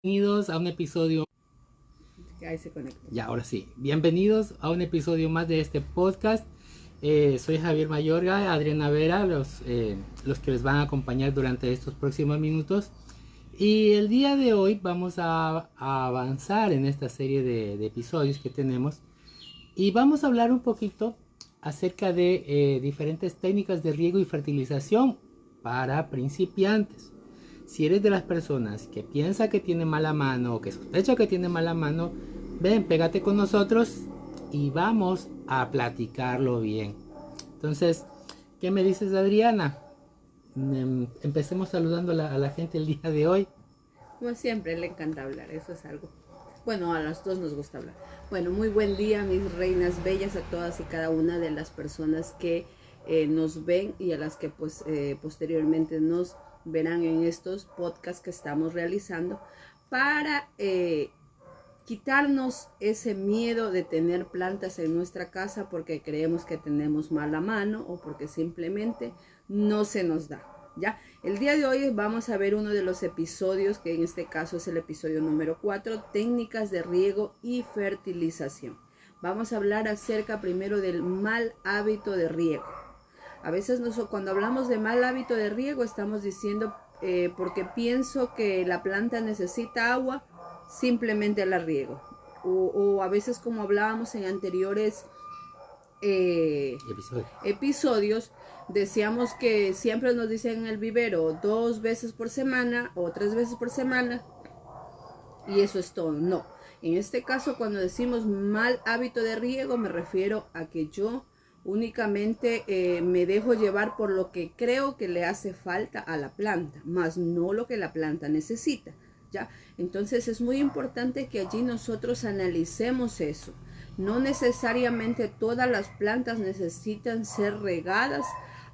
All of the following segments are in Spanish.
Bienvenidos a un episodio. Ahí se conecta. Ya, ahora sí. Bienvenidos a un episodio más de este podcast. Soy Javier Mayorga, Adriana Vera, los que les van a acompañar durante estos próximos minutos. Y el día de hoy vamos a avanzar en esta serie de episodios que tenemos. Y vamos a hablar un poquito acerca de diferentes técnicas de riego y fertilización para principiantes. Si eres de las personas que piensa que tiene mala mano o que sospecha que tiene mala mano, ven, pégate con nosotros y vamos a platicarlo bien. Entonces, ¿qué me dices, Adriana? Empecemos saludando a la gente el día de hoy. Como siempre, le encanta hablar, eso es algo. Bueno, a las dos nos gusta hablar. Bueno, muy buen día, mis reinas bellas, a todas y cada una de las personas que nos ven y a las que pues posteriormente nos verán en estos podcasts que estamos realizando para quitarnos ese miedo de tener plantas en nuestra casa porque creemos que tenemos mala mano o porque simplemente no se nos da. ¿Ya? El día de hoy vamos a ver uno de los episodios, que en este caso es el episodio número 4, técnicas de riego y fertilización. Vamos a hablar acerca primero del mal hábito de riego. A veces cuando hablamos de mal hábito de riego estamos diciendo porque pienso que la planta necesita agua, simplemente la riego. O a veces, como hablábamos en anteriores episodios, decíamos que siempre nos dicen en el vivero 2 veces por semana o 3 veces por semana y eso es todo. No, en este caso cuando decimos mal hábito de riego me refiero a que yo únicamente me dejo llevar por lo que creo que le hace falta a la planta, más no lo que la planta necesita. ¿Ya? Entonces es muy importante que allí nosotros analicemos eso. No necesariamente todas las plantas necesitan ser regadas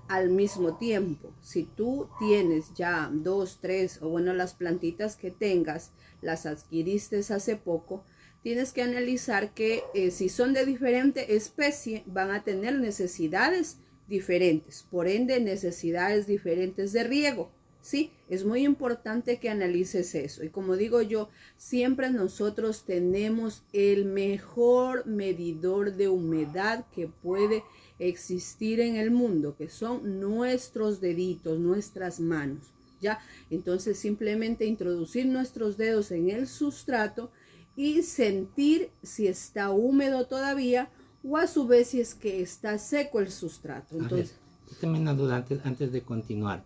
al mismo tiempo. Si tú tienes ya 2, 3 o bueno, las plantitas que tengas, las adquiriste hace poco, tienes que analizar que si son de diferente especie van a tener necesidades diferentes, por ende necesidades diferentes de riego. Sí, es muy importante que analices eso. Y como digo yo, siempre nosotros tenemos el mejor medidor de humedad que puede existir en el mundo, que son nuestros deditos, nuestras manos. ¿Ya? Entonces simplemente introducir nuestros dedos en el sustrato y sentir si está húmedo todavía o a su vez si es que está seco el sustrato. Entonces, yo tengo una duda antes de continuar.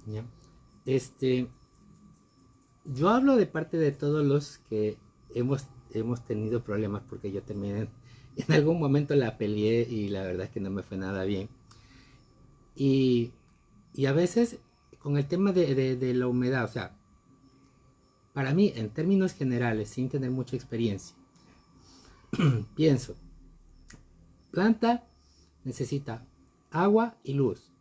¿Ya? Yo hablo de parte de todos los que hemos tenido problemas, porque yo también en algún momento la peleé y la verdad es que no me fue nada bien. Y a veces con el tema de la humedad, o sea, para mí en términos generales, sin tener mucha experiencia, pienso, planta necesita agua y luz.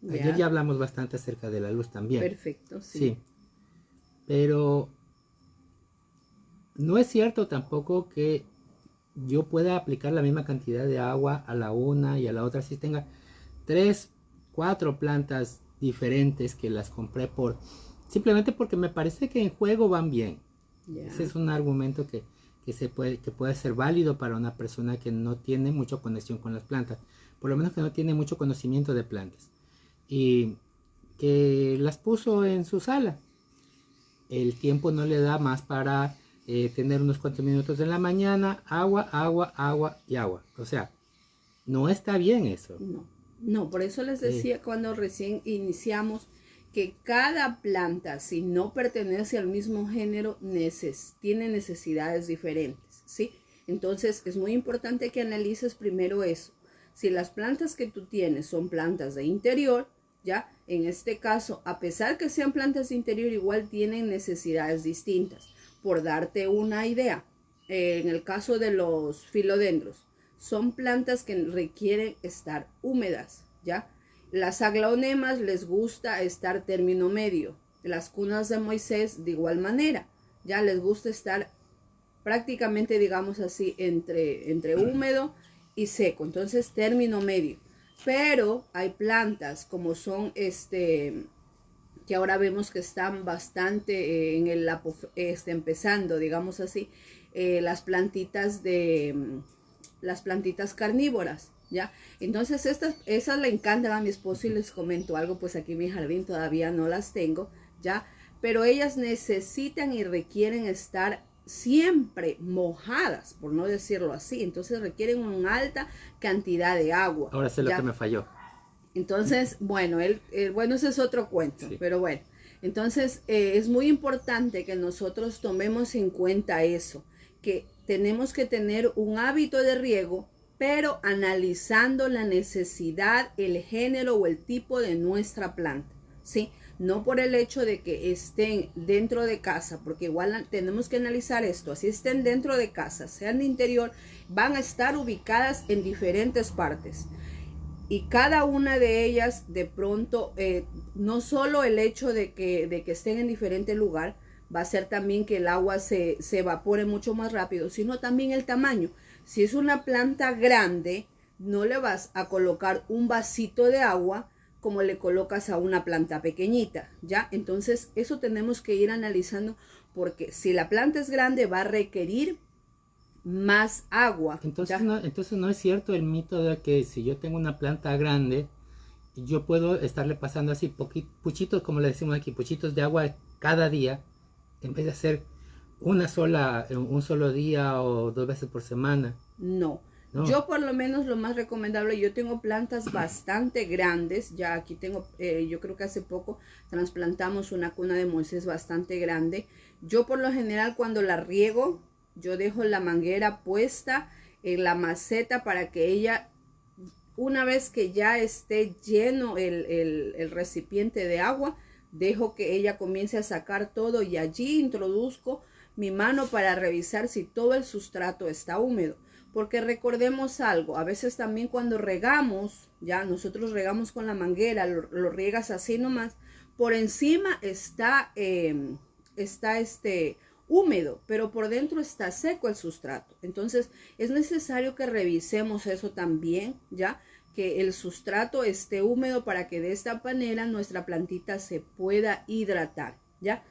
Ayer ya hablamos bastante acerca de la luz también. Perfecto, sí. Sí. Pero no es cierto tampoco que yo pueda aplicar la misma cantidad de agua a la una y a la otra. Si tenga 3, 4 plantas diferentes que las compré simplemente porque me parece que en juego van bien. Ese es un argumento que puede ser válido para una persona que no tiene mucha conexión con las plantas, por lo menos que no tiene mucho conocimiento de plantas y que las puso en su sala. El tiempo no le da más para tener unos cuantos minutos en la mañana, agua y agua. O sea, no está bien eso. No, por eso les decía cuando recién iniciamos que cada planta, si no pertenece al mismo género, tiene necesidades diferentes, ¿sí? Entonces es muy importante que analices primero eso. Si las plantas que tú tienes son plantas de interior, ¿ya? En este caso, a pesar que sean plantas de interior, igual tienen necesidades distintas. Por darte una idea, en el caso de los filodendros, son plantas que requieren estar húmedas, ¿ya? Las aglaonemas les gusta estar término medio. Las cunas de Moisés de igual manera, ya les gusta estar prácticamente, digamos así, entre húmedo y seco. Entonces, término medio. Pero hay plantas como son que ahora vemos que están bastante en el empezando, digamos así, las plantitas carnívoras, ¿ya? Entonces esas le encantan a mi esposo y les comento algo, pues aquí en mi jardín todavía no las tengo, ¿ya? Pero ellas necesitan y requieren estar siempre mojadas, por no decirlo así, entonces requieren una alta cantidad de agua. Ahora sé lo ¿ya? que me falló. Entonces, bueno, bueno, ese es otro cuento, sí. Pero bueno, entonces es muy importante que nosotros tomemos en cuenta eso, que tenemos que tener un hábito de riego, pero analizando la necesidad, el género o el tipo de nuestra planta, ¿sí? No por el hecho de que estén dentro de casa, porque igual tenemos que analizar esto, así estén dentro de casa, sean de interior, van a estar ubicadas en diferentes partes. Y cada una de ellas, de pronto, no solo el hecho de que estén en diferente lugar, va a ser también que el agua se evapore mucho más rápido, sino también el tamaño. Si es una planta grande, no le vas a colocar un vasito de agua como le colocas a una planta pequeñita, ¿ya? Entonces, eso tenemos que ir analizando, porque si la planta es grande, va a requerir más agua. Entonces no es cierto el mito de que si yo tengo una planta grande, yo puedo estarle pasando así puchitos, como le decimos aquí, puchitos de agua cada día, en vez de hacer un solo día o 2 veces por semana. No. Yo por lo menos lo más recomendable, yo tengo plantas bastante grandes, ya aquí tengo, yo creo que hace poco trasplantamos una cuna de Moisés bastante grande. Yo por lo general cuando la riego, yo dejo la manguera puesta en la maceta para que ella, una vez que ya esté lleno el recipiente de agua, dejo que ella comience a sacar todo y allí introduzco mi mano para revisar si todo el sustrato está húmedo. Porque recordemos algo, a veces también cuando regamos, ya nosotros regamos con la manguera, lo riegas así nomás, por encima está húmedo, pero por dentro está seco el sustrato. Entonces es necesario que revisemos eso también, ya que el sustrato esté húmedo para que de esta manera nuestra plantita se pueda hidratar, ya.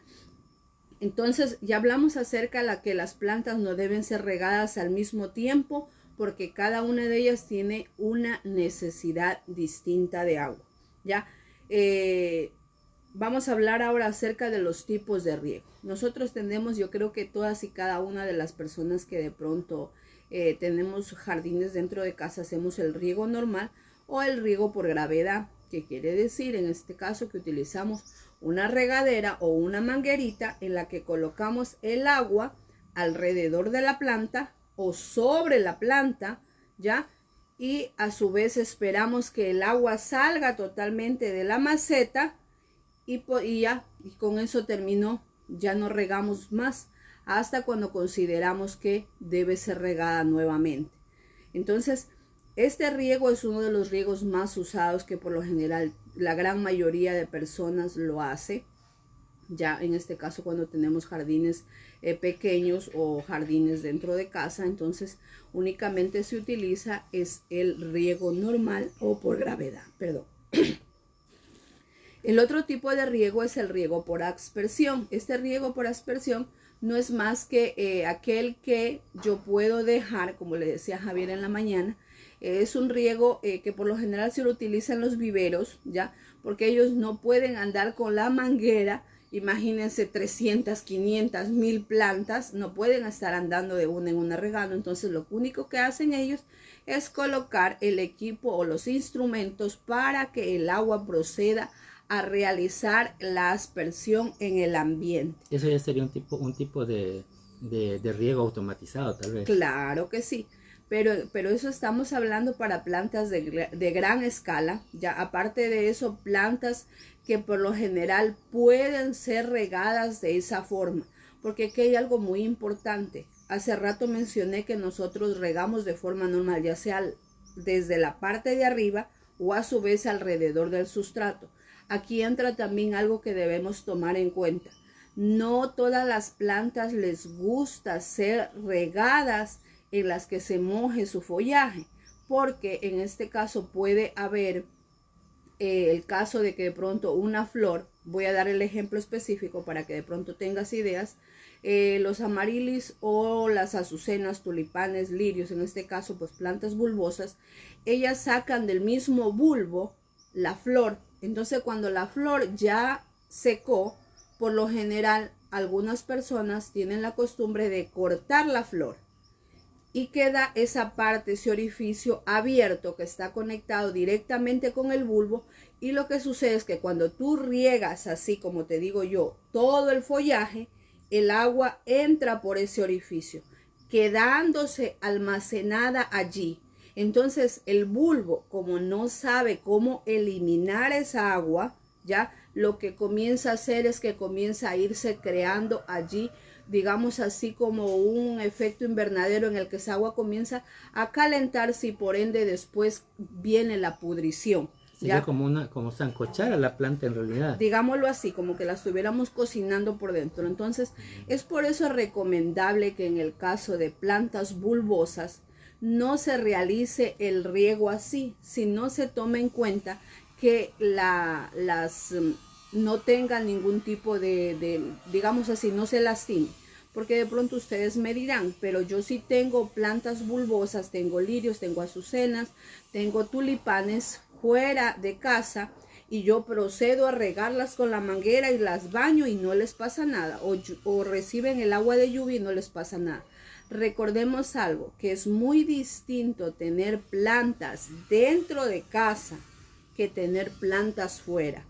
Entonces ya hablamos acerca de que las plantas no deben ser regadas al mismo tiempo porque cada una de ellas tiene una necesidad distinta de agua, ¿ya? Vamos a hablar ahora acerca de los tipos de riego. Nosotros tenemos, yo creo que todas y cada una de las personas que de pronto tenemos jardines dentro de casa, hacemos el riego normal o el riego por gravedad, que quiere decir en este caso que utilizamos una regadera o una manguerita en la que colocamos el agua alrededor de la planta o sobre la planta, ¿ya? Y a su vez esperamos que el agua salga totalmente de la maceta y con eso terminó, ya no regamos más hasta cuando consideramos que debe ser regada nuevamente. Entonces, este riego es uno de los riegos más usados que por lo general la gran mayoría de personas lo hace. Ya en este caso cuando tenemos jardines pequeños o jardines dentro de casa, entonces únicamente se utiliza es el riego normal o por gravedad, perdón. El otro tipo de riego es el riego por aspersión. Este riego por aspersión no es más que aquel que yo puedo dejar, como le decía Javier en la mañana, es un riego que por lo general se lo utilizan los viveros, ¿ya? Porque ellos no pueden andar con la manguera. Imagínense 300, 500, 1000 plantas, no pueden estar andando de una en una regando. Entonces lo único que hacen ellos es colocar el equipo o los instrumentos para que el agua proceda a realizar la aspersión en el ambiente. Eso ya sería un tipo de riego automatizado, tal vez. Claro que sí. Pero eso estamos hablando para plantas de gran escala. Ya aparte de eso, plantas que por lo general pueden ser regadas de esa forma. Porque aquí hay algo muy importante. Hace rato mencioné que nosotros regamos de forma normal, ya sea desde la parte de arriba o a su vez alrededor del sustrato. Aquí entra también algo que debemos tomar en cuenta. No todas las plantas les gusta ser regadas en las que se moje su follaje, porque en este caso puede haber el caso de que de pronto una flor, voy a dar el ejemplo específico para que de pronto tengas ideas, los amarilis o las azucenas, tulipanes, lirios, en este caso pues plantas bulbosas, ellas sacan del mismo bulbo la flor. Entonces cuando la flor ya secó, por lo general algunas personas tienen la costumbre de cortar la flor y queda esa parte, ese orificio abierto que está conectado directamente con el bulbo, y lo que sucede es que cuando tú riegas así como te digo yo todo el follaje, el agua entra por ese orificio quedándose almacenada allí. Entonces el bulbo, como no sabe cómo eliminar esa agua, ya lo que comienza a hacer es que comienza a irse creando allí, digamos así, como un efecto invernadero en el que esa agua comienza a calentarse y por ende después viene la pudrición. Sería como sancochar a la planta en realidad. Digámoslo así, como que la estuviéramos cocinando por dentro. Entonces, es por eso recomendable que en el caso de plantas bulbosas no se realice el riego así, sino se tome en cuenta que las no tengan ningún tipo digamos así, no se lastimen. Porque de pronto ustedes me dirán, pero yo sí tengo plantas bulbosas, tengo lirios, tengo azucenas, tengo tulipanes fuera de casa y yo procedo a regarlas con la manguera y las baño y no les pasa nada, o reciben el agua de lluvia y no les pasa nada. Recordemos algo, que es muy distinto tener plantas dentro de casa que tener plantas fuera.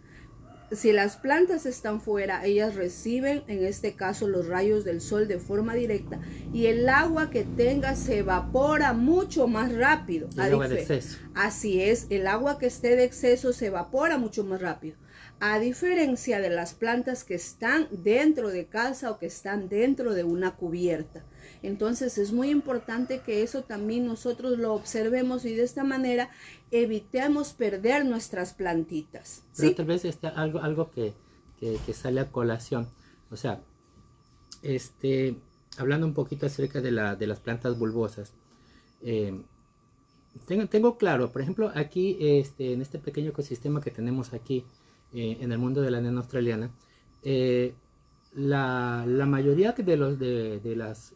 Si las plantas están fuera, ellas reciben en este caso los rayos del sol de forma directa y el agua que tenga se evapora mucho más rápido. El agua de exceso. Así es, el agua que esté de exceso se evapora mucho más rápido. A diferencia de las plantas que están dentro de casa o que están dentro de una cubierta. Entonces es muy importante que eso también nosotros lo observemos y de esta manera evitemos perder nuestras plantitas. Pero ¿sí? tal vez algo que sale a colación. O sea, hablando un poquito acerca de las plantas bulbosas. Tengo claro, por ejemplo, aquí en este pequeño ecosistema que tenemos aquí en el mundo de la nena australiana, la mayoría de las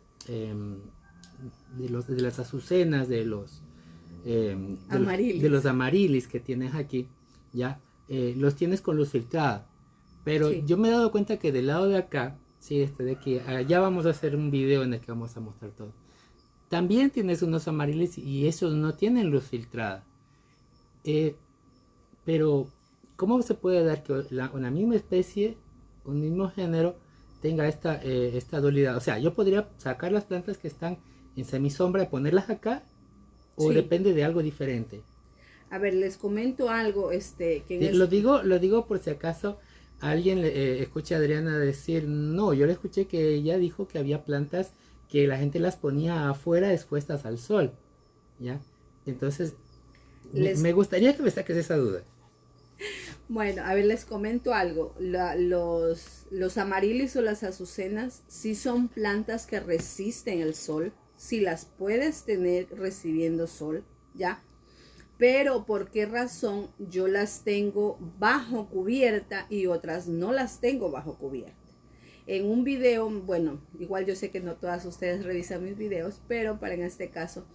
azucenas, de los amarilis que tienes aquí, ya los tienes con luz filtrada. Pero Sí. yo me he dado cuenta que del lado de acá, sí, de aquí, ya vamos a hacer un video en el que vamos a mostrar todo. También tienes unos amarilis y esos no tienen luz filtrada. Pero, ¿cómo se puede dar que una misma especie, un mismo género, tenga esta dualidad? O sea, yo podría sacar las plantas que están en semisombra y ponerlas acá, o Sí. depende de algo diferente. A ver, les comento algo, Lo digo por si acaso alguien escucha a Adriana decir, no, yo le escuché que ella dijo que había plantas que la gente las ponía afuera expuestas al sol, ¿ya? Entonces, me gustaría que me saques esa duda. Bueno, a ver, les comento algo. Los amarilis o las azucenas sí son plantas que resisten el sol, si las puedes tener recibiendo sol, ¿ya? Pero ¿por qué razón yo las tengo bajo cubierta y otras no las tengo bajo cubierta? En un video, bueno, igual yo sé que no todas ustedes revisan mis videos, pero para en este caso,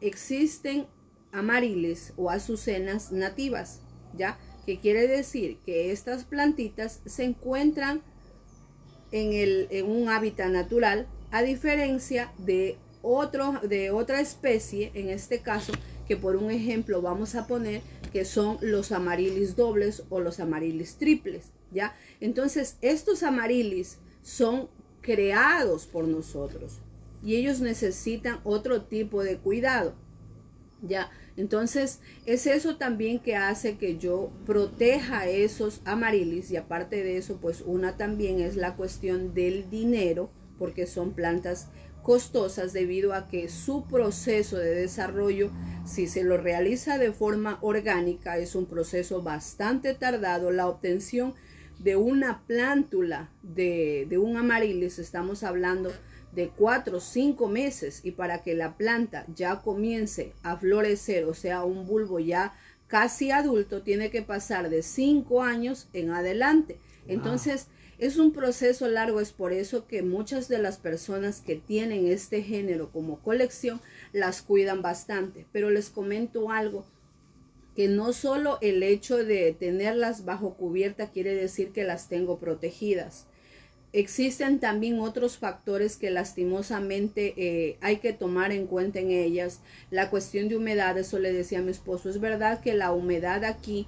existen amarilis o azucenas nativas, ¿ya? Que quiere decir que estas plantitas se encuentran en un hábitat natural, a diferencia de otra especie, en este caso, que por un ejemplo vamos a poner que son los amarilis dobles o los amarilis triples, ¿ya? Entonces, estos amarilis son creados por nosotros y ellos necesitan otro tipo de cuidado, ¿ya? Entonces, es eso también que hace que yo proteja esos amarilis, y aparte de eso, pues una también es la cuestión del dinero, porque son plantas costosas debido a que su proceso de desarrollo, si se lo realiza de forma orgánica, es un proceso bastante tardado. La obtención de una plántula de un amarilis, estamos hablando de 4 o 5 meses, y para que la planta ya comience a florecer, o sea, un bulbo ya casi adulto tiene que pasar de 5 años en adelante. Entonces, es un proceso largo, es por eso que muchas de las personas que tienen este género como colección las cuidan bastante. Pero les comento algo, que no solo el hecho de tenerlas bajo cubierta quiere decir que las tengo protegidas. Existen también otros factores que lastimosamente hay que tomar en cuenta en ellas. La cuestión de humedad, eso le decía a mi esposo, es verdad que la humedad aquí,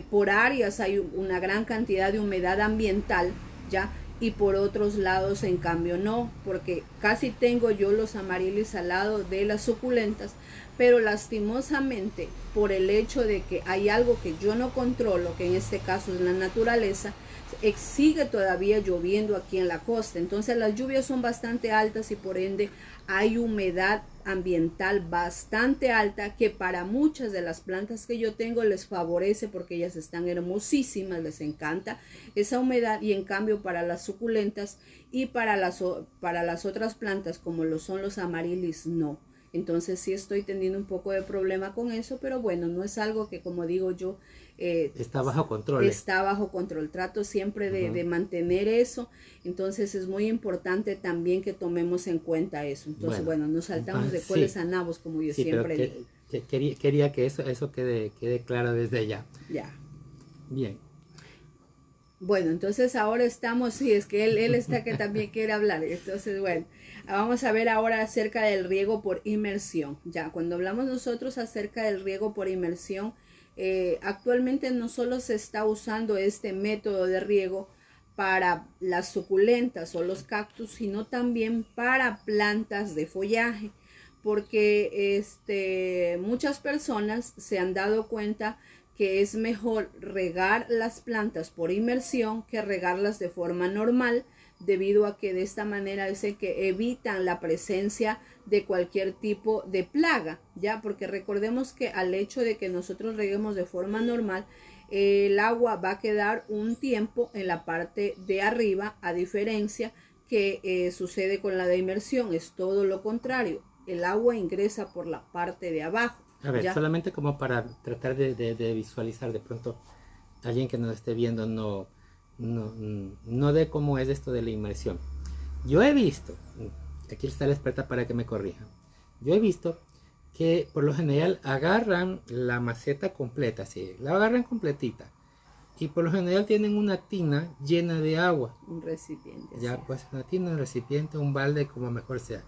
por áreas hay una gran cantidad de humedad ambiental, ¿ya? Y por otros lados en cambio no, porque casi tengo yo los amarilis al lado de las suculentas, pero lastimosamente por el hecho de que hay algo que yo no controlo, que en este caso es la naturaleza, sigue todavía lloviendo aquí en la costa. Entonces las lluvias son bastante altas y por ende hay humedad ambiental bastante alta, que para muchas de las plantas que yo tengo les favorece porque ellas están hermosísimas, les encanta esa humedad, y en cambio para las suculentas y para las otras plantas como lo son los amarilis no. Entonces sí estoy teniendo un poco de problema con eso, pero bueno, no es algo que, como digo yo, está bajo control. Está bajo control. Trato siempre de mantener eso. Entonces es muy importante también que tomemos en cuenta eso. Entonces, bueno, nos saltamos de coles a nabos, como yo siempre digo. Quería que eso quede claro desde ya. Ya. Bien. Bueno, entonces ahora estamos, sí, es que él está que también quiere hablar. Entonces, bueno, vamos a ver ahora acerca del riego por inmersión. Ya, cuando hablamos nosotros acerca del riego por inmersión, actualmente no solo se está usando este método de riego para las suculentas o los cactus, sino también para plantas de follaje, porque muchas personas se han dado cuenta que es mejor regar las plantas por inmersión que regarlas de forma normal, debido a que de esta manera es que evitan la presencia de cualquier tipo de plaga, ya, porque recordemos que al hecho de que nosotros reguemos de forma normal, el agua va a quedar un tiempo en la parte de arriba, a diferencia que sucede con la de inmersión, es todo lo contrario, el agua ingresa por la parte de abajo. A ver, ¿ya? solamente como para tratar de visualizar, de pronto alguien que nos esté viendo no de cómo es esto de la inmersión. Yo he visto, aquí está la experta para que me corrija, yo he visto que por lo general agarran la maceta completa, sí, la agarran completita, y por lo general tienen una tina llena de agua. Un recipiente. Ya, sí. pues una tina, un recipiente, un balde, como mejor sea.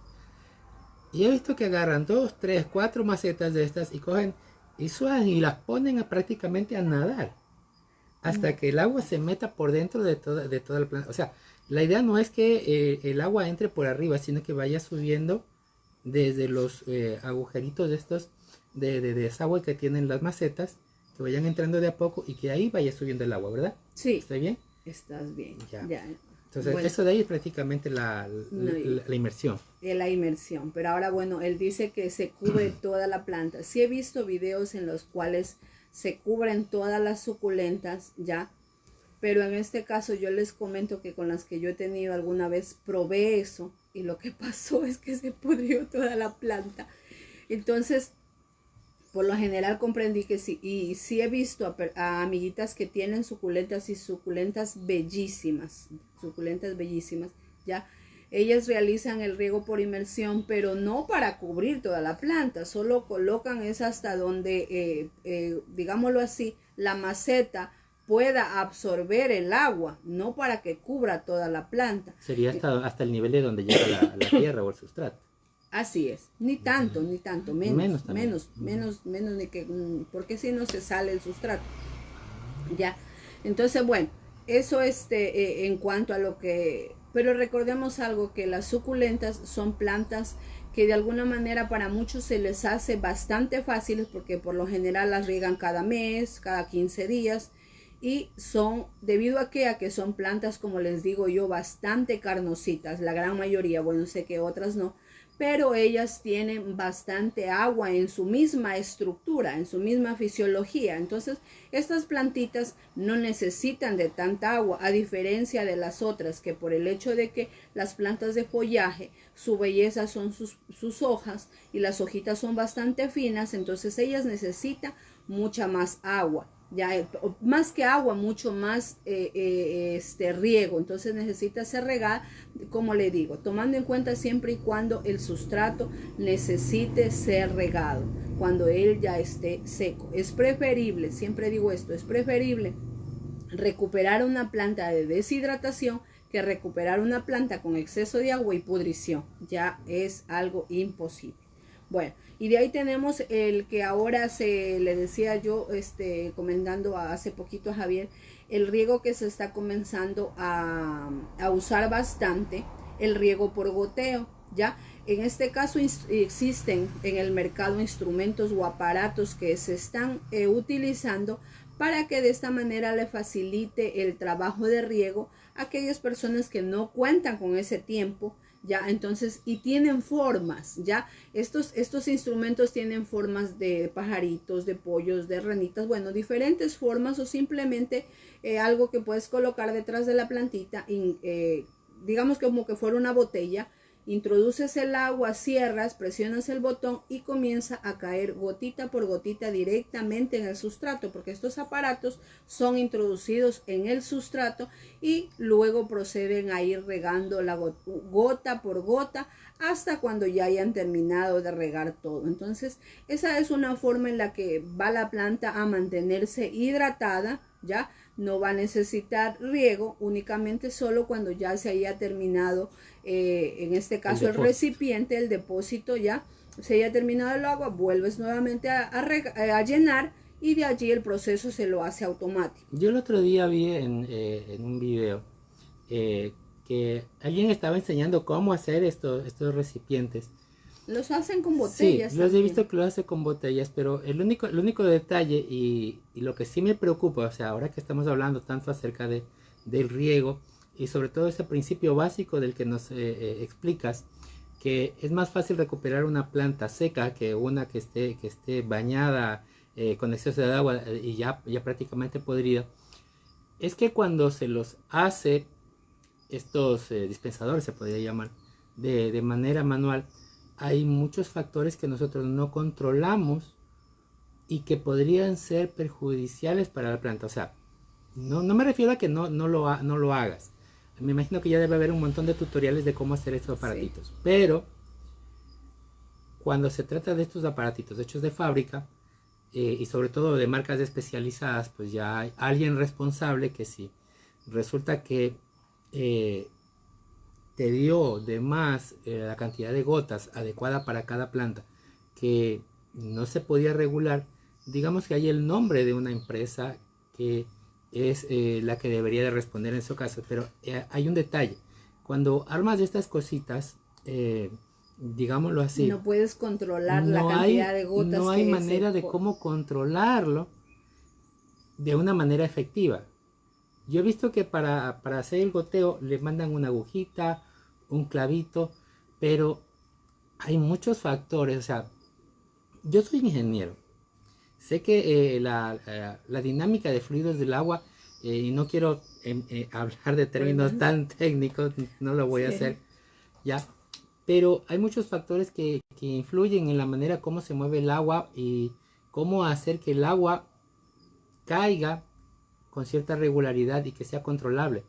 Y he visto que agarran 2, 3, 4 macetas de estas y cogen y suenan y las ponen prácticamente a nadar hasta que el agua se meta por dentro de toda la planta. O sea, la idea no es que el agua entre por arriba, sino que vaya subiendo desde los agujeritos de estos de desagüe que tienen las macetas, que vayan entrando de a poco y que ahí vaya subiendo el agua, ¿verdad? Sí. ¿Estoy bien? Estás bien. Ya. Ya. Entonces, Bueno, eso de ahí es prácticamente la inmersión. La inmersión. Pero ahora, bueno, él dice que se cubre toda la planta. Sí he visto videos en los cuales se cubren todas las suculentas, ya. Pero en este caso yo les comento que con las que yo he tenido alguna vez probé eso. Y lo que pasó es que se pudrió toda la planta. Entonces, por lo general comprendí que sí. Y sí he visto a amiguitas que tienen suculentas y suculentas bellísimas, ¿ya? Ellas realizan el riego por inmersión, pero no para cubrir toda la planta, solo colocan es hasta donde, digámoslo así, la maceta pueda absorber el agua, no para que cubra toda la planta. Sería hasta el nivel de donde llega la tierra o el sustrato. Así es, ni tanto, menos, ni que, porque si no se sale el sustrato, ya. Entonces, bueno, eso en cuanto a lo que, pero recordemos algo, que las suculentas son plantas que de alguna manera para muchos se les hace bastante fáciles, porque por lo general las riegan cada mes, cada 15 días, y son, debido a que son plantas, como les digo yo, bastante carnositas, la gran mayoría, bueno, sé que otras no, pero ellas tienen bastante agua en su misma estructura, en su misma fisiología. Entonces, estas plantitas no necesitan de tanta agua, a diferencia de las otras, que por el hecho de que las plantas de follaje, su belleza son sus hojas y las hojitas son bastante finas, entonces ellas necesitan mucha más agua. Ya más que agua, mucho más riego. Entonces necesita ser regada, como le digo, tomando en cuenta siempre y cuando el sustrato necesite ser regado, cuando él ya esté seco. Es preferible, siempre digo esto, es preferible recuperar una planta de deshidratación que recuperar una planta con exceso de agua y pudrición. Ya es algo imposible. Bueno, y de ahí tenemos el que ahora le decía yo, comentando hace poquito a Javier, el riego que se está comenzando a usar bastante, el riego por goteo, ¿ya? En este caso existen en el mercado instrumentos o aparatos que se están utilizando para que de esta manera le facilite el trabajo de riego a aquellas personas que no cuentan con ese tiempo, ya. Entonces, y tienen formas, ya, estos instrumentos tienen formas de pajaritos, de pollos, de ranitas, bueno, diferentes formas, o simplemente algo que puedes colocar detrás de la plantita, digamos como que fuera una botella. Introduces el agua, cierras, presionas el botón y comienza a caer gotita por gotita directamente en el sustrato, porque estos aparatos son introducidos en el sustrato y luego proceden a ir regando la gota por gota hasta cuando ya hayan terminado de regar todo. Entonces, esa es una forma en la que va la planta a mantenerse hidratada, ¿ya? No va a necesitar riego, únicamente solo cuando ya se haya terminado, en este caso el recipiente, el depósito, ya se haya terminado el agua, vuelves nuevamente a llenar y de allí el proceso se lo hace automático. Yo el otro día vi en un video que alguien estaba enseñando cómo hacer estos recipientes. Los hacen con botellas. Sí, los he visto que lo hacen con botellas, pero el único detalle y lo que sí me preocupa, o sea, ahora que estamos hablando tanto acerca del riego y sobre todo ese principio básico del que nos explicas, que es más fácil recuperar una planta seca que una que esté bañada con exceso de agua y ya prácticamente podrida, es que cuando se los hace estos dispensadores, se podría llamar, de manera manual, hay muchos factores que nosotros no controlamos y que podrían ser perjudiciales para la planta. O sea, no me refiero a que no lo hagas. Me imagino que ya debe haber un montón de tutoriales de cómo hacer estos aparatitos. Sí. Pero cuando se trata de estos aparatitos hechos de fábrica y sobre todo de marcas especializadas, pues ya hay alguien responsable que si resulta que te dio de más la cantidad de gotas adecuada para cada planta que no se podía regular, digamos que hay el nombre de una empresa que es la que debería de responder en su caso. Pero hay un detalle: cuando armas de estas cositas, digámoslo así, no puedes controlar la cantidad de gotas. No hay manera de cómo controlarlo de una manera efectiva. Yo he visto que para hacer el goteo le mandan una agujita, un clavito, pero hay muchos factores. O sea, yo soy ingeniero, sé que la dinámica de fluidos del agua, y no quiero hablar de términos tan técnicos, no lo voy a hacer, ya, pero hay muchos factores que influyen en la manera como se mueve el agua y cómo hacer que el agua caiga con cierta regularidad y que sea controlable,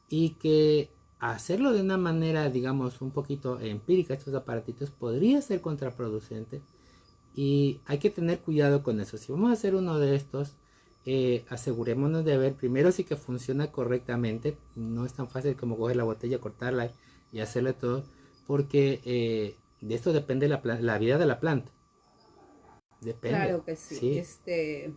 y que hacerlo de una manera, digamos, un poquito empírica, estos aparatitos, podría ser contraproducente. Y hay que tener cuidado con eso. Si vamos a hacer uno de estos, asegurémonos de ver primero si que funciona correctamente. No es tan fácil como coger la botella, cortarla y hacerle todo, porque de esto depende la vida de la planta. Depende. Claro que sí.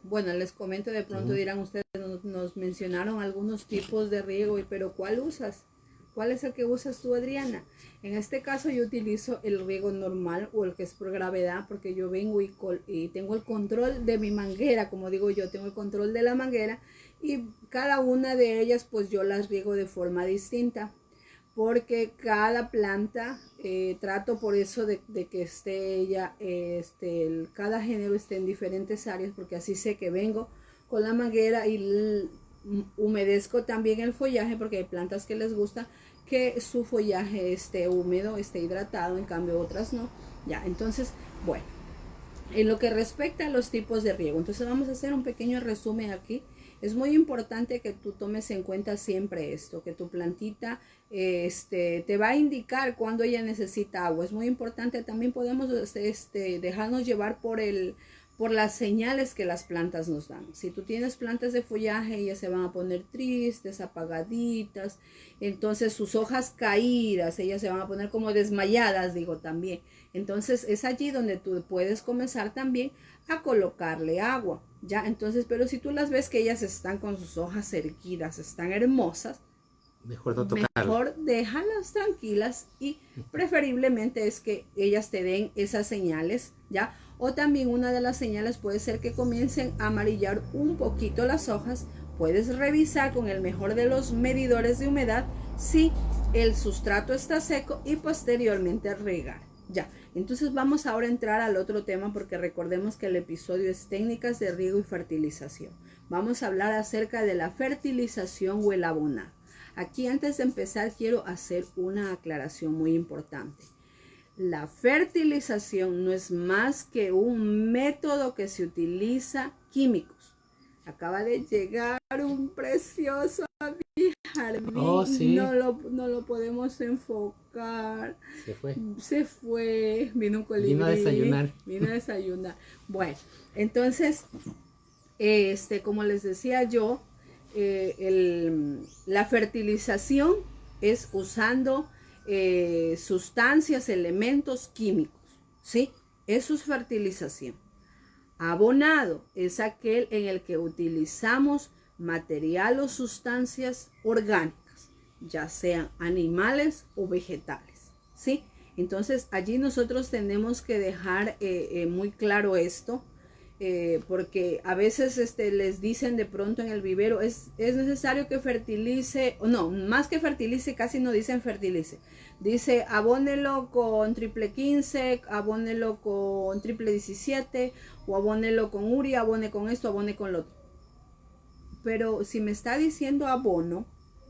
Bueno, les comento, de pronto dirán ustedes, nos mencionaron algunos tipos de riego, pero ¿cuál usas? ¿Cuál es el que usas tú, Adriana? En este caso yo utilizo el riego normal o el que es por gravedad, porque yo vengo y tengo el control de mi manguera, como digo yo, tengo el control de la manguera, y cada una de ellas pues yo las riego de forma distinta, porque cada planta trato por eso de que esté ella, cada género esté en diferentes áreas, porque así sé que vengo con la manguera y humedezco también el follaje, porque hay plantas que les gusta que su follaje esté húmedo, esté hidratado, en cambio otras no. Ya, entonces, bueno, En lo que respecta a los tipos de riego, entonces vamos a hacer un pequeño resumen aquí. Es muy importante que tú tomes en cuenta siempre esto, que tu plantita te va a indicar cuando ella necesita agua. Es muy importante, también podemos dejarnos llevar por las señales que las plantas nos dan. Si tú tienes plantas de follaje, ellas se van a poner tristes, apagaditas, entonces sus hojas caídas, ellas se van a poner como desmayadas, digo también. Entonces es allí donde tú puedes comenzar también a colocarle agua, ¿ya? Entonces, pero si tú las ves que ellas están con sus hojas erguidas, están hermosas, mejor no tocarlas. Mejor déjalas tranquilas y preferiblemente es que ellas te den esas señales, ¿ya? O también una de las señales puede ser que comiencen a amarillar un poquito las hojas. Puedes revisar con el mejor de los medidores de humedad si el sustrato está seco y posteriormente regar. Ya, entonces vamos ahora a entrar al otro tema porque recordemos que el episodio es técnicas de riego y fertilización. Vamos a hablar acerca de la fertilización o el abonado. Aquí antes de empezar quiero hacer una aclaración muy importante. La fertilización no es más que un método que se utiliza químicos. Acaba de llegar un precioso jardín. Oh, sí. No lo podemos enfocar. Se fue. Vino un colibrí. Vino a desayunar. Bueno, entonces, como les decía yo, la fertilización es usando sustancias, elementos químicos, ¿sí? Eso es fertilización. Abonado es aquel en el que utilizamos material o sustancias orgánicas, ya sean animales o vegetales, ¿sí? Entonces allí nosotros tenemos que dejar muy claro esto, porque a veces les dicen de pronto en el vivero, es necesario que fertilice, o no, más que fertilice, casi no dicen fertilice, dice abónelo con triple 15, abónelo con triple 17, o abónelo con urea, abone con esto, abone con lo otro. Pero si me está diciendo abono,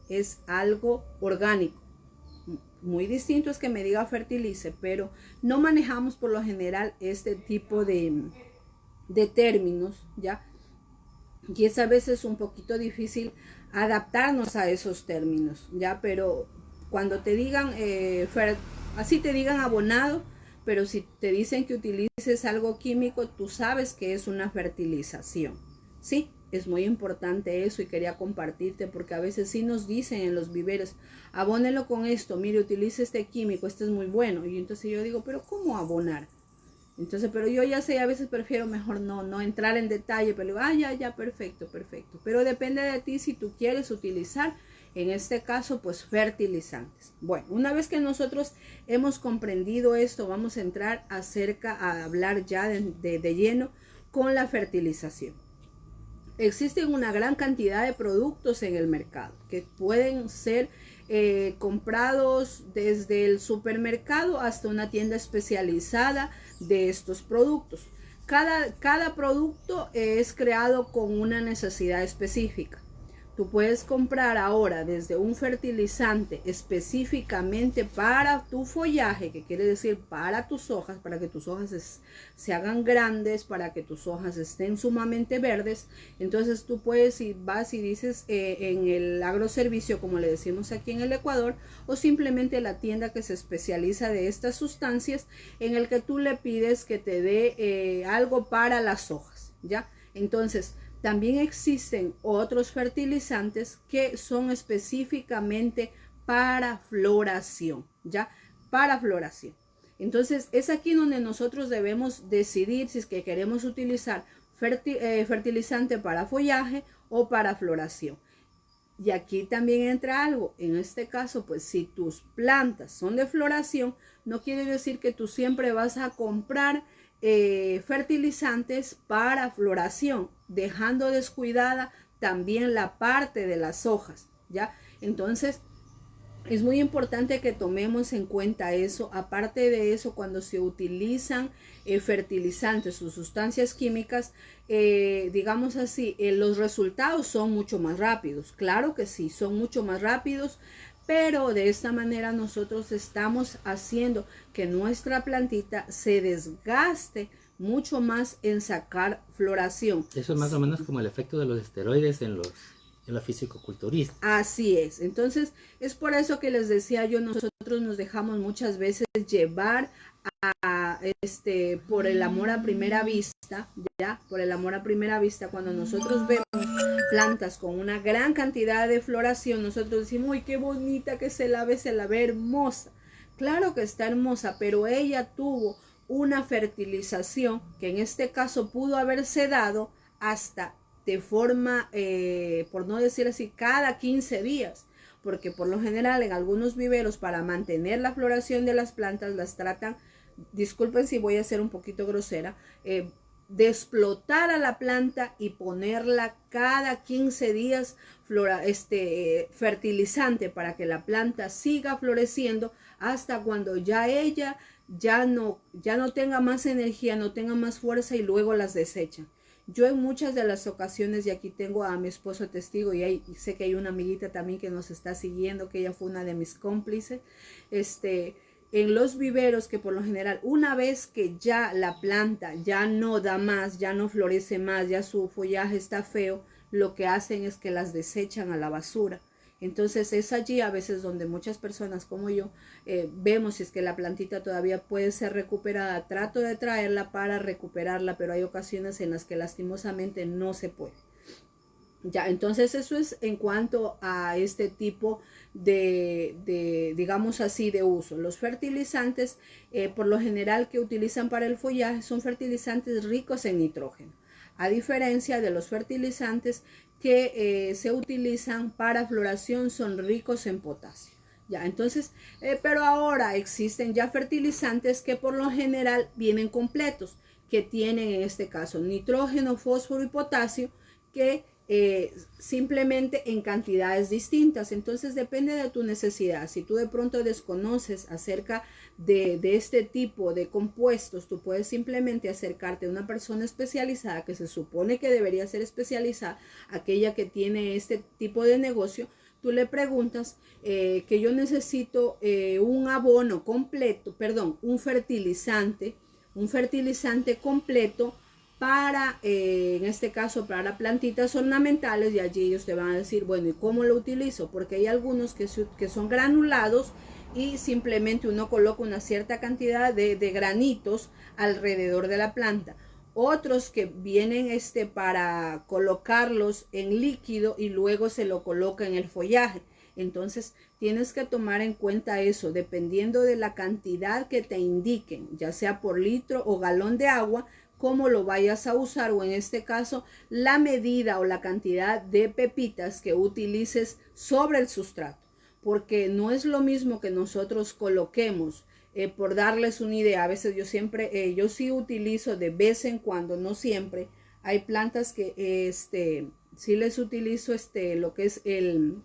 es algo orgánico. Muy distinto es que me diga fertilice, pero no manejamos por lo general este tipo de términos, ¿ya? Y es a veces un poquito difícil adaptarnos a esos términos, ¿ya? Pero cuando te digan, así te digan abonado, pero si te dicen que utilices algo químico, tú sabes que es una fertilización, ¿sí? Es muy importante eso y quería compartirte porque a veces sí nos dicen en los viveros, abónelo con esto, mire, utilice este químico, este es muy bueno. Y entonces yo digo, pero ¿cómo abonar? Entonces, pero yo ya sé, a veces prefiero mejor no entrar en detalle, pero digo, ya, perfecto. Pero depende de ti si tú quieres utilizar, en este caso, pues fertilizantes. Bueno, una vez que nosotros hemos comprendido esto, vamos a entrar a hablar ya de lleno con la fertilización. Existen una gran cantidad de productos en el mercado que pueden ser comprados desde el supermercado hasta una tienda especializada de estos productos. Cada producto es creado con una necesidad específica. Tú puedes comprar ahora desde un fertilizante específicamente para tu follaje, que quiere decir para tus hojas, para que tus hojas se hagan grandes, para que tus hojas estén sumamente verdes. Entonces tú puedes ir, vas y dices en el agroservicio, como le decimos aquí en el Ecuador, o simplemente la tienda que se especializa de estas sustancias, en el que tú le pides que te dé algo para las hojas, ¿ya? Entonces, también existen otros fertilizantes que son específicamente para floración, ¿ya? Para floración. Entonces, es aquí donde nosotros debemos decidir si es que queremos utilizar fertilizante para follaje o para floración. Y aquí también entra algo. En este caso, pues si tus plantas son de floración, no quiere decir que tú siempre vas a comprar fertilizantes para floración, dejando descuidada también la parte de las hojas, ¿ya? Entonces, es muy importante que tomemos en cuenta eso. Aparte de eso, cuando se utilizan fertilizantes o sustancias químicas, digamos así, los resultados son mucho más rápidos. Claro que sí, son mucho más rápidos, pero de esta manera nosotros estamos haciendo que nuestra plantita se desgaste mucho más en sacar floración. Eso es más o menos como el efecto de los esteroides en la fisicoculturista. Así es. Entonces, es por eso que les decía yo, nosotros nos dejamos muchas veces llevar por el amor a primera vista, ya, por el amor a primera vista, cuando nosotros vemos plantas con una gran cantidad de floración, nosotros decimos, uy, qué bonita que se la ve hermosa. Claro que está hermosa, pero ella tuvo una fertilización que en este caso pudo haberse dado hasta de forma, por no decir así, cada 15 días. Porque por lo general en algunos viveros, para mantener la floración de las plantas, las tratan, disculpen si voy a ser un poquito grosera, de explotar a la planta y ponerla cada 15 días fertilizante para que la planta siga floreciendo hasta cuando ya ella ya no tenga más energía, no tenga más fuerza, y luego las desechan. Yo en muchas de las ocasiones, y aquí tengo a mi esposo testigo, y sé que hay una amiguita también que nos está siguiendo, que ella fue una de mis cómplices, en los viveros, que por lo general, una vez que ya la planta ya no da más, ya no florece más, ya su follaje está feo, lo que hacen es que las desechan a la basura. Entonces es allí a veces donde muchas personas como yo vemos si es que la plantita todavía puede ser recuperada. Trato de traerla para recuperarla, pero hay ocasiones en las que lastimosamente no se puede. Ya, entonces eso es en cuanto a este tipo digamos así, de uso. Los fertilizantes, por lo general que utilizan para el follaje, son fertilizantes ricos en nitrógeno, a diferencia de los fertilizantes que se utilizan para floración, son ricos en potasio. Ya, entonces, pero ahora existen ya fertilizantes que por lo general vienen completos, que tienen en este caso nitrógeno, fósforo y potasio, que simplemente en cantidades distintas. Entonces depende de tu necesidad. Si tú de pronto desconoces acerca de este tipo de compuestos, tú puedes simplemente acercarte a una persona especializada, que se supone que debería ser especializada, aquella que tiene este tipo de negocio. Tú le preguntas que yo necesito un abono completo, perdón, un fertilizante completo para, en este caso, para plantitas ornamentales, y allí ellos te van a decir, bueno, ¿y cómo lo utilizo? Porque hay algunos que son granulados y simplemente uno coloca una cierta cantidad de granitos alrededor de la planta. Otros que vienen para colocarlos en líquido y luego se lo coloca en el follaje. Entonces tienes que tomar en cuenta eso, dependiendo de la cantidad que te indiquen, ya sea por litro o galón de agua, cómo lo vayas a usar, o en este caso la medida o la cantidad de pepitas que utilices sobre el sustrato, porque no es lo mismo que nosotros coloquemos, por darles una idea. A veces yo sí utilizo de vez en cuando, no siempre. Hay plantas que sí les utilizo lo que es el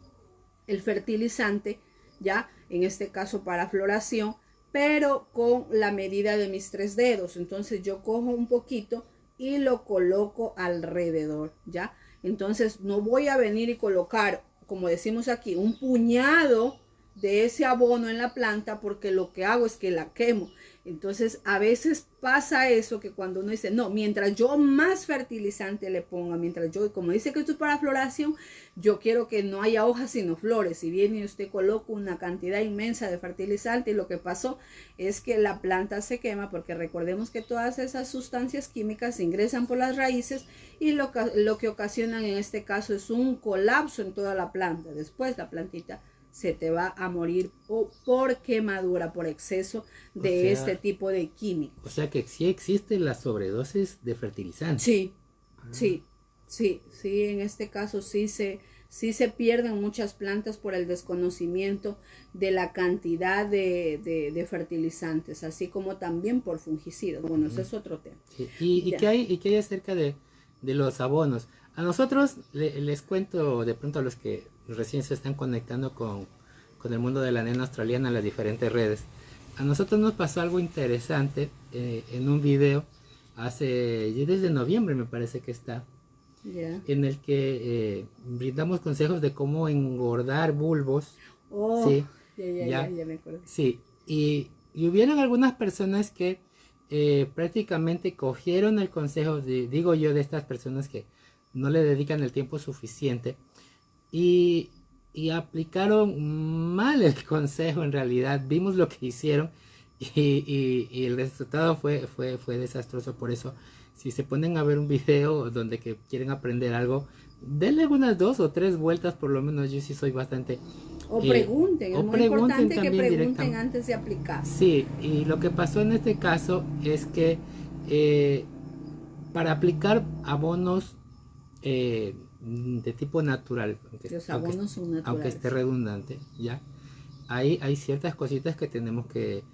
fertilizante, ya en este caso para floración, pero con la medida de mis 3 dedos. Entonces yo cojo un poquito y lo coloco alrededor, ya. Entonces no voy a venir y colocar, como decimos aquí, un puñado de ese abono en la planta, porque lo que hago es que la quemo. Entonces a veces pasa eso, que cuando uno dice, no, mientras yo más fertilizante le ponga, mientras yo, como dice que esto es para floración, yo quiero que no haya hojas sino flores. Si viene y usted coloca una cantidad inmensa de fertilizante, y lo que pasó es que la planta se quema, porque recordemos que todas esas sustancias químicas ingresan por las raíces, y lo que ocasionan en este caso es un colapso en toda la planta. Después la plantita se te va a morir o por quemadura, por exceso de este tipo de químicos. O sea que sí existe la sobredosis de fertilizantes. Sí, sí, en este caso sí se pierden muchas plantas por el desconocimiento de la cantidad de fertilizantes, así como también por fungicidas. Bueno, eso es otro tema. Sí. ¿Y qué hay acerca de los abonos? A nosotros les cuento de pronto a los que recién se están conectando con el mundo de la nena australiana en las diferentes redes. A nosotros nos pasó algo interesante en un video desde noviembre, me parece que está, en el que brindamos consejos de cómo engordar bulbos. Oh, sí, ya me acuerdo. Sí, y hubieron algunas personas que prácticamente cogieron el consejo, digo yo, de estas personas que no le dedican el tiempo suficiente y aplicaron mal el consejo. En realidad vimos lo que hicieron y el resultado fue desastroso. Por eso, si se ponen a ver un video donde que quieren aprender algo, denle unas 2 o 3 vueltas, por lo menos. Yo sí soy bastante... O pregunten, es muy importante que pregunten antes de aplicar. Sí, y lo que pasó en este caso es que para aplicar abonos de tipo natural, los abonos son naturales, aunque esté redundante, ¿ya? Hay ciertas cositas que tenemos que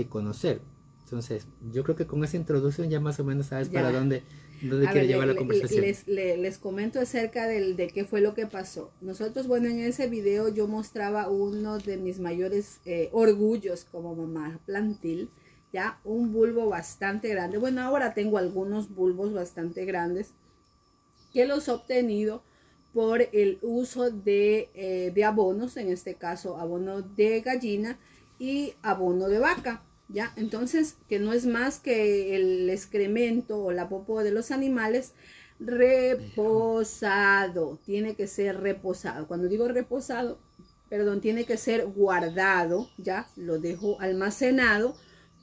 conocer. Entonces, yo creo que con esa introducción ya más o menos sabes para dónde quiere llevar la conversación. Les comento acerca de qué fue lo que pasó. Nosotros, bueno, en ese video yo mostraba uno de mis mayores orgullos como mamá plantil, ya un bulbo bastante grande. Bueno, ahora tengo algunos bulbos bastante grandes que los he obtenido por el uso de abonos, en este caso abono de gallina y abono de vaca. ¿Ya? Entonces, que no es más que el excremento o la popó de los animales reposado. Tiene que ser reposado. Cuando digo reposado, perdón, tiene que ser guardado, ¿ya? Lo dejo almacenado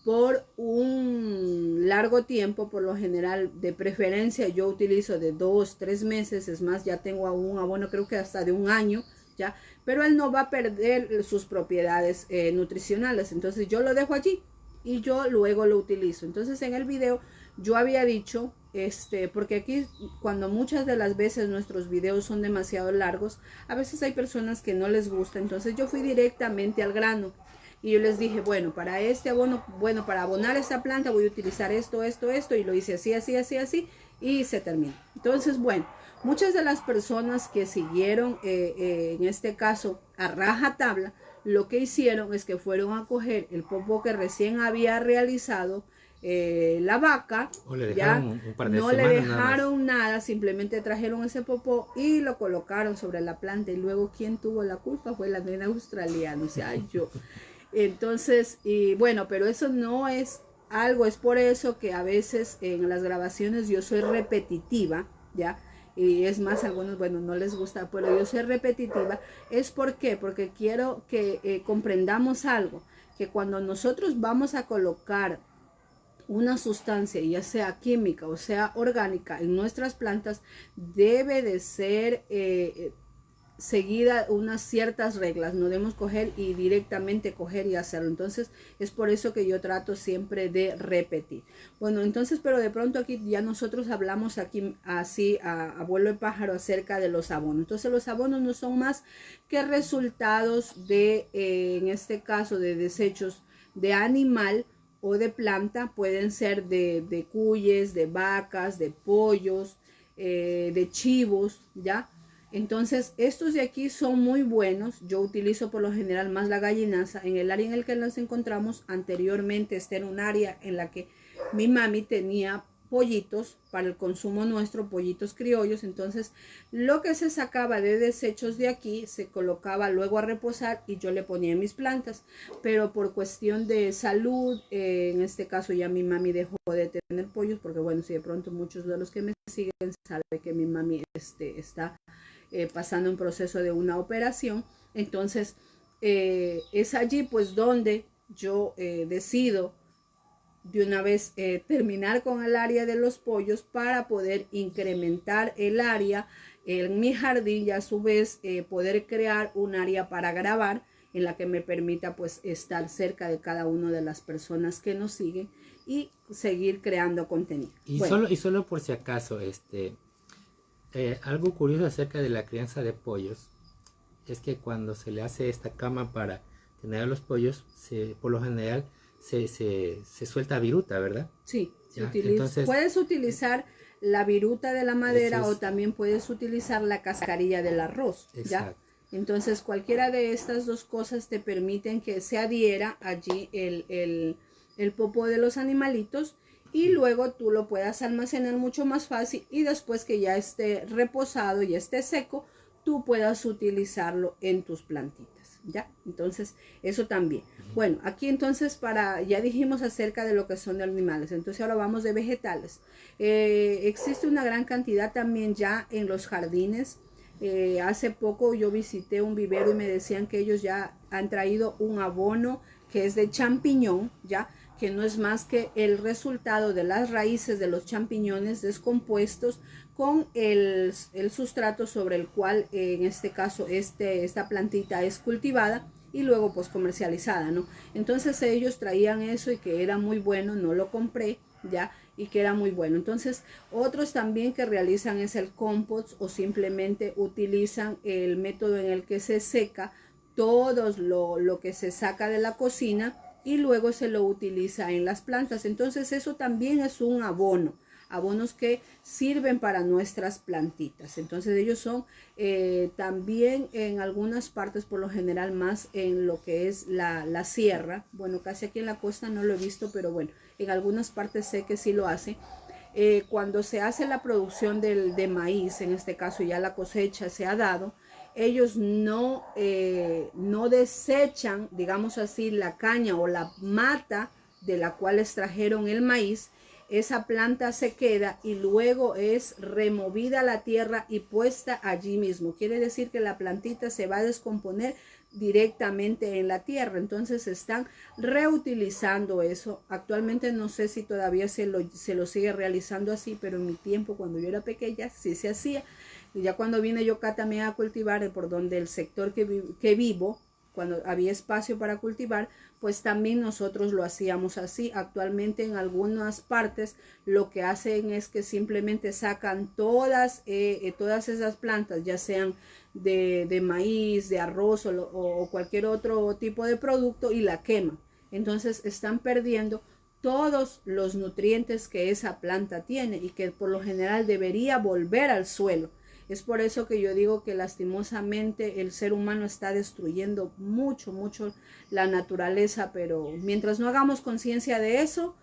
por un largo tiempo. Por lo general, de preferencia, yo utilizo de 2, 3 meses. Es más, ya tengo un abono, creo que hasta de 1 año, ¿ya? Pero él no va a perder sus propiedades nutricionales. Entonces, yo lo dejo allí y yo luego lo utilizo. Entonces, en el video yo había dicho, porque aquí cuando muchas de las veces nuestros videos son demasiado largos, a veces hay personas que no les gusta. Entonces yo fui directamente al grano y yo les dije, bueno, para este abono, bueno, para abonar esta planta voy a utilizar esto, y lo hice así, y se terminó. Entonces, bueno, muchas de las personas que siguieron, en este caso, a rajatabla, lo que hicieron es que fueron a coger el popó que recién había realizado la vaca, ya no le dejaron nada, simplemente trajeron ese popó y lo colocaron sobre la planta. Y luego, ¿quién tuvo la culpa? Fue la nena australiana, o sea, yo. Entonces, y bueno, pero eso no es algo, es por eso que a veces en las grabaciones yo soy repetitiva, ¿ya? Y es más, algunos, bueno, no les gusta, pero yo soy repetitiva. ¿Es por qué? Porque quiero que comprendamos algo, que cuando nosotros vamos a colocar una sustancia, ya sea química o sea orgánica, en nuestras plantas, debe de ser seguida unas ciertas reglas. No debemos coger y directamente coger y hacerlo. Entonces es por eso que yo trato siempre de repetir. Bueno, entonces, pero de pronto aquí ya nosotros hablamos aquí así a vuelo de pájaro acerca de los abonos. Entonces los abonos no son más que resultados de en este caso de desechos de animal o de planta. Pueden ser de cuyes, de vacas, de pollos, de chivos, ¿ya? Entonces, estos de aquí son muy buenos. Yo utilizo por lo general más la gallinaza. En el área en el que nos encontramos anteriormente, está en un área en la que mi mami tenía pollitos para el consumo nuestro, pollitos criollos. Entonces, lo que se sacaba de desechos de aquí se colocaba luego a reposar y yo le ponía en mis plantas. Pero por cuestión de salud, en este caso ya mi mami dejó de tener pollos, porque bueno, si de pronto muchos de los que me siguen saben que mi mami está pasando un proceso de una operación. Entonces es allí pues donde yo decido de una vez terminar con el área de los pollos para poder incrementar el área en mi jardín y a su vez poder crear un área para grabar en la que me permita pues estar cerca de cada una de las personas que nos siguen y seguir creando contenido. Y bueno, solo por si acaso, algo curioso acerca de la crianza de pollos es que cuando se le hace esta cama para tener a los pollos, por lo general se suelta viruta, ¿verdad? Sí, entonces, puedes utilizar la viruta de la madera o también puedes utilizar la cascarilla del arroz, ¿ya? Entonces cualquiera de estas dos cosas te permiten que se adhiera allí el popó de los animalitos y luego tú lo puedas almacenar mucho más fácil y después que ya esté reposado y esté seco, tú puedas utilizarlo en tus plantitas. ¿ya? Entonces, eso también. Bueno, aquí entonces ya dijimos acerca de lo que son de animales, entonces ahora vamos de vegetales. Existe una gran cantidad también ya en los jardines. Hace poco yo visité un vivero y me decían que ellos ya han traído un abono que es de champiñón, ¿ya? Que no es más que el resultado de las raíces de los champiñones descompuestos con el sustrato sobre el cual en este caso esta plantita es cultivada y luego pues comercializada, ¿no? Entonces ellos traían eso y que era muy bueno, no lo compré, ¿ya? Y que era muy bueno. Entonces otros también que realizan es el compost o simplemente utilizan el método en el que se seca todo lo que se saca de la cocina y luego se lo utiliza en las plantas. Entonces eso también es un abono, abonos que sirven para nuestras plantitas. Entonces ellos son también en algunas partes, por lo general más en lo que es la sierra. Bueno, casi aquí en la costa no lo he visto, pero bueno, en algunas partes sé que sí lo hace. Cuando se hace la producción de maíz, en este caso ya la cosecha se ha dado, ellos no desechan, digamos así, la caña o la mata de la cual extrajeron el maíz. Esa planta se queda y luego es removida a la tierra y puesta allí mismo. Quiere decir que la plantita se va a descomponer directamente en la tierra. Entonces están reutilizando eso. Actualmente no sé si todavía se lo sigue realizando así, pero en mi tiempo, cuando yo era pequeña, sí se hacía. Y ya cuando vine yo acá también a cultivar, por donde el sector que vivo, cuando había espacio para cultivar, pues también nosotros lo hacíamos así. Actualmente en algunas partes lo que hacen es que simplemente sacan todas esas plantas, ya sean de maíz, de arroz o cualquier otro tipo de producto, y la queman. Entonces están perdiendo todos los nutrientes que esa planta tiene y que por lo general debería volver al suelo. Es por eso que yo digo que lastimosamente el ser humano está destruyendo mucho la naturaleza, pero mientras no hagamos conciencia de eso,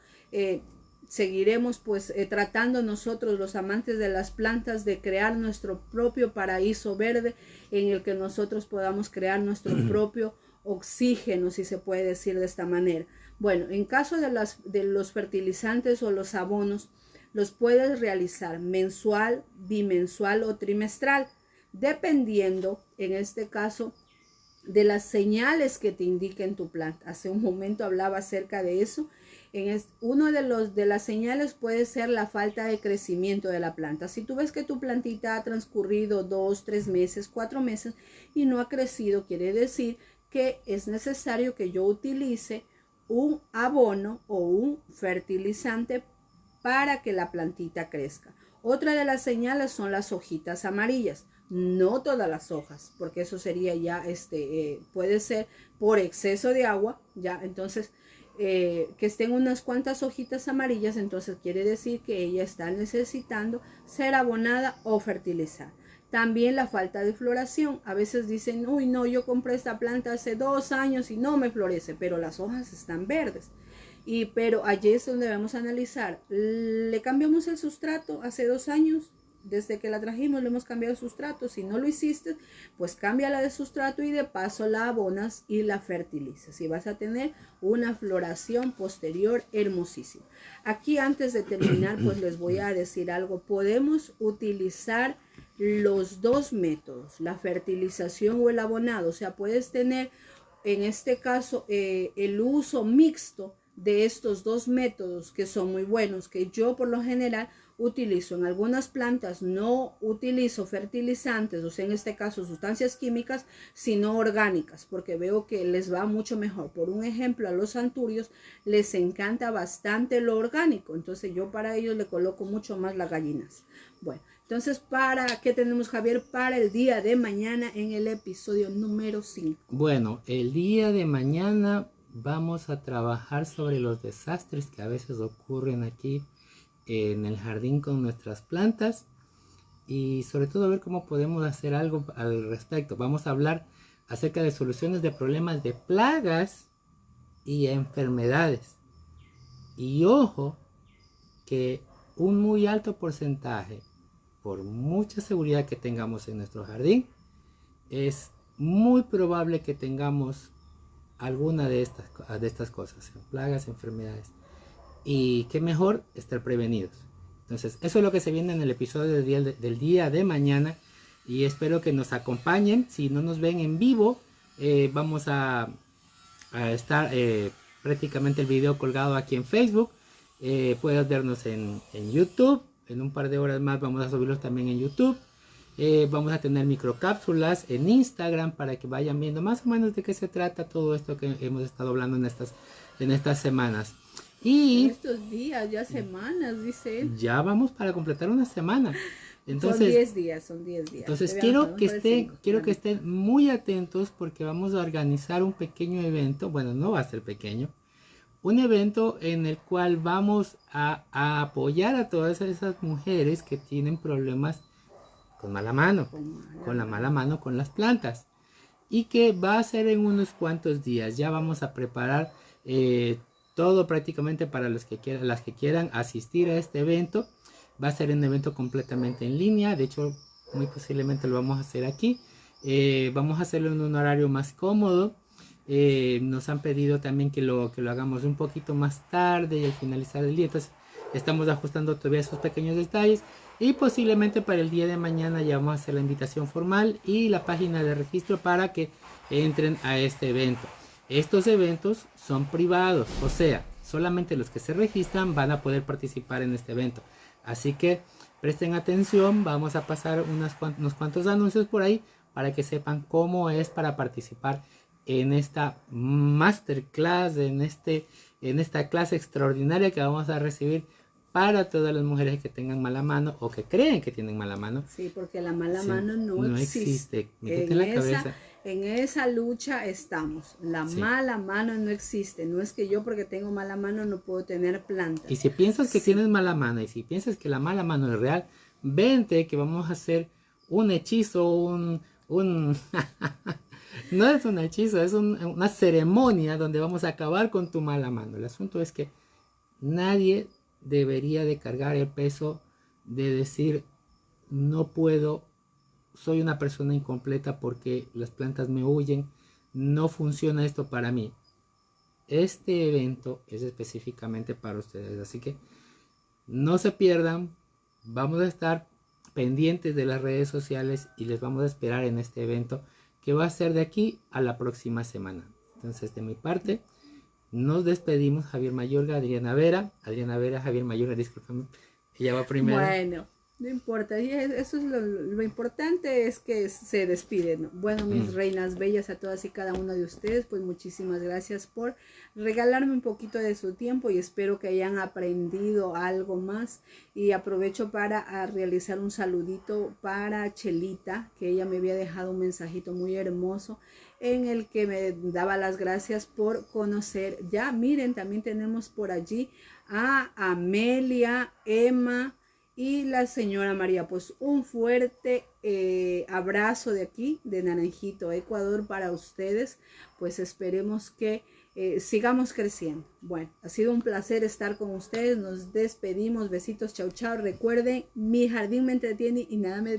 seguiremos pues tratando nosotros, los amantes de las plantas, de crear nuestro propio paraíso verde en el que nosotros podamos crear nuestro propio oxígeno, si se puede decir de esta manera. Bueno, en caso de los fertilizantes o los abonos, los puedes realizar mensual, bimensual o trimestral, dependiendo, en este caso, de las señales que te indiquen tu planta. Hace un momento hablaba acerca de eso. Uno de las señales puede ser la falta de crecimiento de la planta. Si tú ves que tu plantita ha transcurrido 2, 3 meses, 4 meses y no ha crecido, quiere decir que es necesario que yo utilice un abono o un fertilizante para que la plantita crezca. Otra de las señales son las hojitas amarillas. No todas las hojas, porque eso sería ya, puede ser por exceso de agua, ya, entonces, que estén unas cuantas hojitas amarillas, entonces quiere decir que ella está necesitando ser abonada o fertilizada. También la falta de floración. A veces dicen, uy, no, yo compré esta planta hace 2 años y no me florece, pero las hojas están verdes. Pero allí es donde debemos analizar. ¿Le cambiamos el sustrato hace 2 años? Desde que la trajimos le hemos cambiado el sustrato. Si no lo hiciste, pues cámbiala de sustrato y de paso la abonas y la fertilizas. Y vas a tener una floración posterior hermosísima. Aquí antes de terminar, pues les voy a decir algo. Podemos utilizar los dos métodos, la fertilización o el abonado. O sea, puedes tener en este caso el uso mixto de estos dos métodos, que son muy buenos, que yo por lo general utilizo. En algunas plantas no utilizo fertilizantes, o sea, en este caso sustancias químicas, sino orgánicas, porque veo que les va mucho mejor. Por un ejemplo, a los anturios les encanta bastante lo orgánico, entonces yo para ellos le coloco mucho más las gallinas. Bueno, entonces, ¿para qué tenemos, Javier, para el día de mañana en el episodio número 5? Bueno, el día de mañana vamos a trabajar sobre los desastres que a veces ocurren aquí en el jardín con nuestras plantas y sobre todo ver cómo podemos hacer algo al respecto. Vamos a hablar acerca de soluciones de problemas de plagas y enfermedades. Y ojo, que un muy alto porcentaje, por mucha seguridad que tengamos en nuestro jardín, es muy probable que tengamos alguna de estas cosas, plagas, enfermedades. Y qué mejor estar prevenidos. Entonces, eso es lo que se viene en el episodio del día de mañana. Y espero que nos acompañen. Si no nos ven en vivo, vamos a estar prácticamente el video colgado aquí en Facebook. Puedes vernos en YouTube. En un par de horas más vamos a subirlos también en YouTube. Vamos a tener microcápsulas en Instagram para que vayan viendo más o menos de qué se trata todo esto que hemos estado hablando en estas semanas. Y en estos días, ya semanas, dice él. Ya vamos para completar una semana. Entonces, son 10 días. Entonces quiero que estén muy atentos porque vamos a organizar un pequeño evento. Bueno, no va a ser pequeño. Un evento en el cual vamos a apoyar a todas esas mujeres que tienen problemas con mala mano, con la mala mano con las plantas, y que va a ser en unos cuantos días. Ya vamos a preparar todo prácticamente para las que quieran asistir a este evento. Va a ser un evento completamente en línea. De hecho, muy posiblemente lo vamos a hacer aquí. Vamos a hacerlo en un horario más cómodo. Nos han pedido también que lo hagamos un poquito más tarde y al finalizar el día. Entonces estamos ajustando todavía esos pequeños detalles. Y posiblemente para el día de mañana ya vamos a hacer la invitación formal y la página de registro para que entren a este evento. Estos eventos son privados, o sea, solamente los que se registran van a poder participar en este evento. Así que presten atención, vamos a pasar unos cuantos anuncios por ahí para que sepan cómo es para participar en esta masterclass, en esta clase extraordinaria que vamos a recibir para todas las mujeres que tengan mala mano o que creen que tienen mala mano. Sí, porque la mala mano no existe. Métete en la cabeza. En esa lucha estamos. La mala mano no existe. No es que yo porque tengo mala mano no puedo tener plantas. Y si piensas que tienes mala mano y si piensas que la mala mano es real, vente que vamos a hacer un hechizo, no es un hechizo, es una ceremonia donde vamos a acabar con tu mala mano. El asunto es que nadie debería de cargar el peso de decir no puedo, soy una persona incompleta porque las plantas me huyen, no funciona esto para mí. Este evento es específicamente para ustedes, así que no se pierdan. Vamos a estar pendientes de las redes sociales y les vamos a esperar en este evento que va a ser de aquí a la próxima semana. Entonces, de mi parte, nos despedimos. Javier Mayorga, Adriana Vera, Javier Mayorga, discúlpame, ella va primero. Bueno, no importa, y eso es lo importante es que se despiden. Bueno, mis reinas bellas, a todas y cada una de ustedes, pues muchísimas gracias por regalarme un poquito de su tiempo y espero que hayan aprendido algo más. Y aprovecho para realizar un saludito para Chelita, que ella me había dejado un mensajito muy hermoso en el que me daba las gracias por conocer. Ya miren, también tenemos por allí a Amelia, Emma y la señora María. Pues un fuerte abrazo de aquí, de Naranjito, Ecuador, para ustedes. Pues esperemos que sigamos creciendo. Bueno, ha sido un placer estar con ustedes. Nos despedimos. Besitos, chau, chau. Recuerden, mi jardín me entretiene y nada me